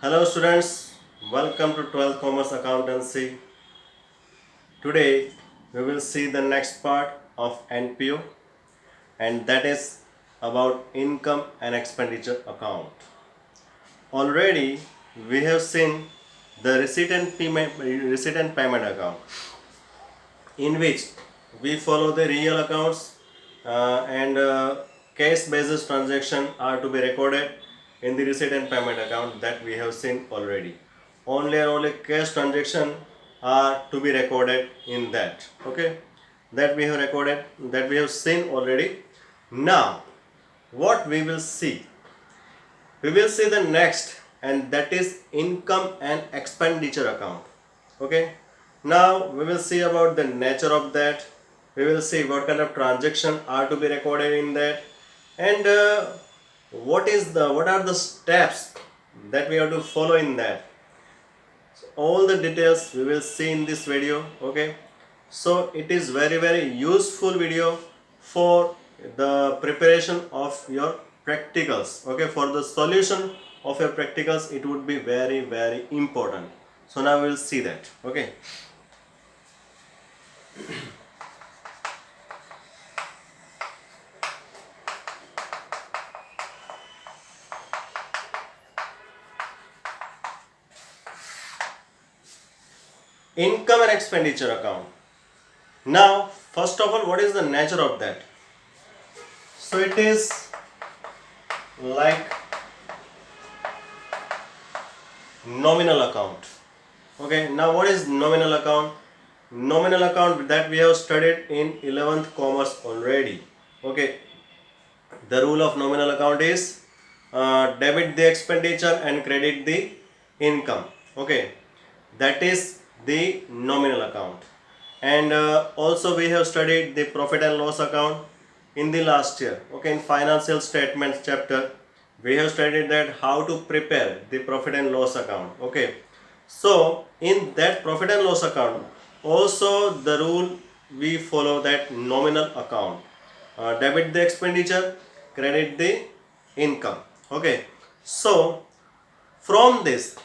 Hello students, welcome to 12th Commerce Accountancy. Today we will see the next part of NPO, and that is about income and expenditure account. Already we have seen the receipt and payment account, in which we follow the real accounts and case basis transaction are to be recorded in the receipt and payment account that we have seen already. Only and only cash transaction are to be recorded in that. Okay, that we have recorded, that we have seen already. Now what we will see, we will see the next, and that is income and expenditure account. Okay, now we will see about the nature of that. We will see what kind of transaction are to be recorded in that, and what are the steps that we have to follow in that. So all the details we will see in this video. Okay, so it is very useful video for the preparation of your practicals. Okay, for the solution of your practicals it would be very important. So now we will see that. Okay, income and expenditure account. Now first of all, what is the nature of that? So it is like nominal account. Okay, now what is nominal account? Nominal account that we have studied in 11th commerce already. Okay, the rule of nominal account is debit the expenditure and credit the income. Okay, that is the nominal account. And also we have studied the profit and loss account in the last year. Okay, in financial statements chapter we have studied that how to prepare the profit and loss account. Okay, so in that profit and loss account also the rule we follow that nominal account, debit the expenditure, credit the income. Okay, so from this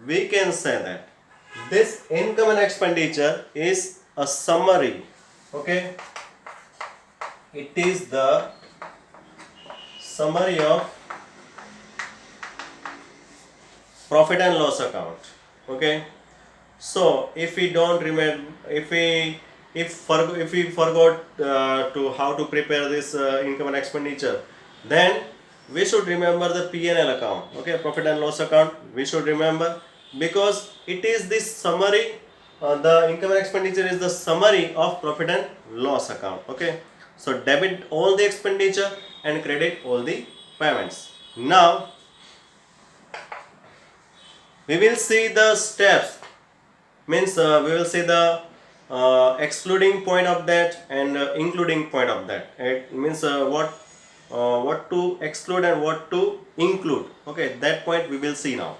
we can say that this income and expenditure is a summary. Okay, it is the summary of profit and loss account. Okay, so if we don't remember, if we forgot to how to prepare this income and expenditure, then we should remember the P&L account. Okay, profit and loss account we should remember, because it is this summary. The income and expenditure is the summary of profit and loss account. Okay, so debit all the expenditure and credit all the payments. Now we will see the steps, means we will see the excluding point of that and including point of that. It means what to exclude and what to include. Okay, that point we will see now.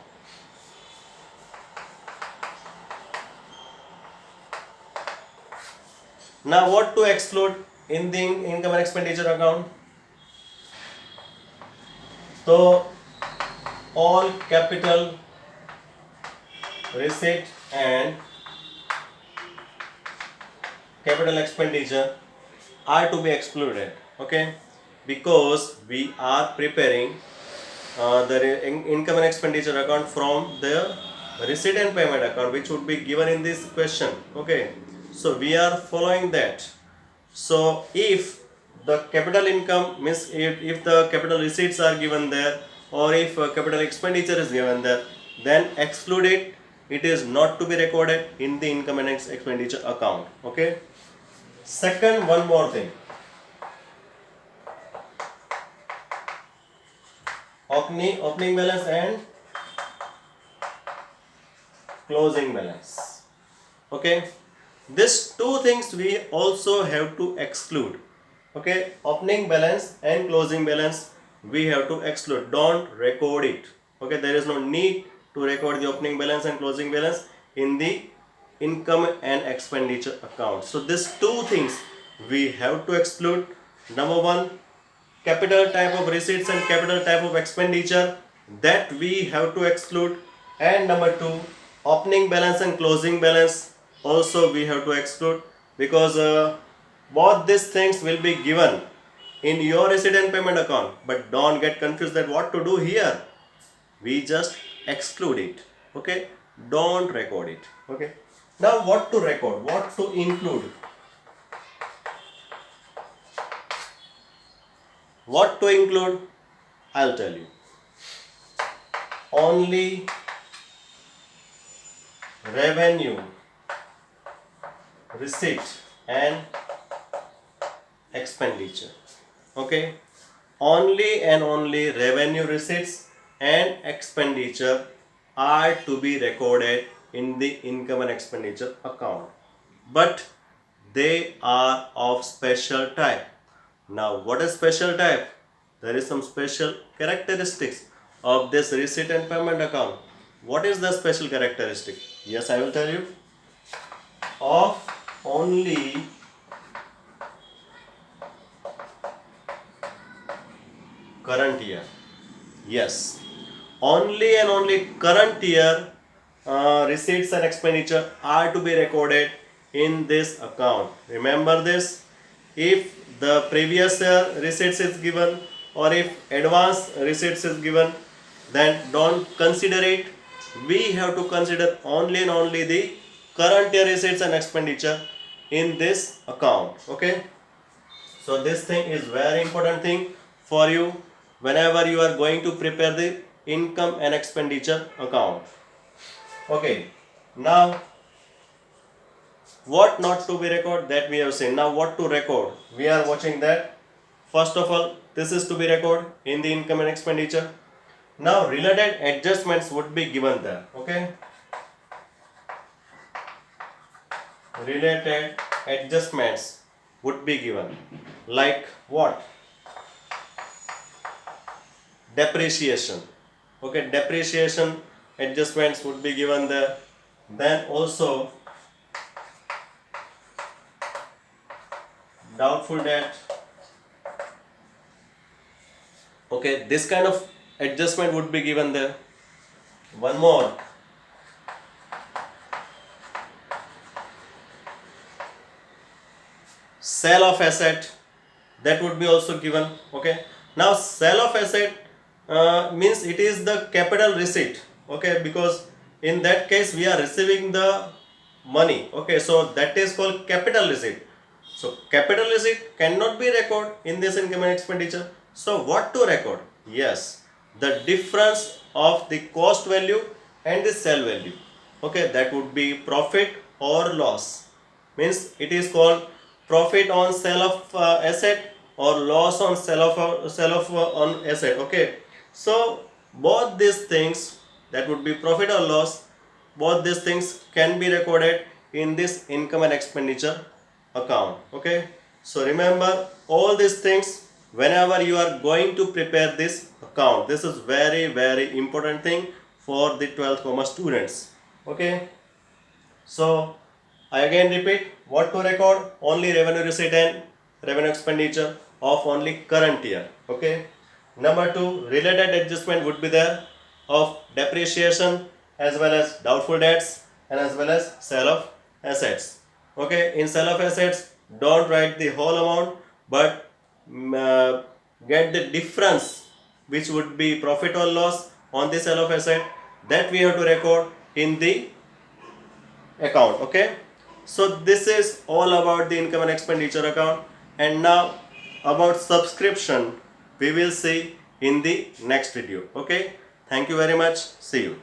Now what to exclude in the income and expenditure account? So all capital receipt and capital expenditure are to be excluded. Okay, because we are preparing the income and expenditure account from the receipt and payment account, which would be given in this question. Okay, so we are following that. So if the capital income means if the capital receipts are given there, or if capital expenditure is given there, then exclude it. It is not to be recorded in the income and expenditure account. Okay, second, one more thing, opening balance and closing balance. Okay, these two things we also have to exclude. Okay, opening balance and closing balance we have to exclude, don't record it. Okay, there is no need to record the opening balance and closing balance in the income and expenditure account. So these two things we have to exclude. Number one, capital type of receipts and capital type of expenditure, that we have to exclude. And number 2, opening balance and closing balance also we have to exclude, because both these things will be given in your receipt and payment account. But don't get confused that what to do here. We just exclude it. Okay, don't record it. Okay, now what to record, what to include, what to include, I'll tell you. Only revenue, receipt and expenditure. Okay, only and only revenue, receipts and expenditure are to be recorded in the income and expenditure account, but they are of special type. Now what is special type? There is some special characteristics of this receipt and payment account. What is the special characteristic? Yes, I will tell you. Of only current year. Yes, only and only current year receipts and expenditure are to be recorded in this account. Remember this. If the previous year receipts is given, or if advance receipts is given, then don't consider it. We have to consider only and only the current year receipts and expenditure in this account. Okay, so this thing is very important thing for you whenever you are going to prepare the income and expenditure account. Okay, now what not to be record, that we have seen. Now what to record, we are watching that. First of all, this is to be record in the income and expenditure. Now related adjustments would be given there. Okay, related adjustments would be given, like what? Depreciation. Okay, depreciation adjustments would be given there. Then also doubtful debt. Okay, this kind of adjustment would be given there. One more, sale of asset, that would be also given. Okay, now sale of asset means it is the capital receipt. Okay, because in that case we are receiving the money. Okay, so that is called capital receipt. So capital receipt cannot be recorded in this income and expenditure. So what to record? Yes, the difference of the cost value and the sale value. Okay, that would be profit or loss. Means it is called profit on sale of asset or loss on sale of on asset. Okay, so both these things, that would be profit or loss, both these things can be recorded in this income and expenditure account. Okay, so remember all these things whenever you are going to prepare this account. This is very important thing for the 12th commerce students. Okay, so I again repeat, what to record? Only revenue receipt and revenue expenditure of only current year. Okay. Number 2, related adjustment would be there of depreciation as well as doubtful debts and as well as sale of assets. Okay, in sale of assets, don't write the whole amount, but get the difference, which would be profit or loss on the sale of asset, that we have to record in the account. Okay, so this is all about the income and expenditure account. And now about subscription we will see in the next video. Okay, thank you very much, see you.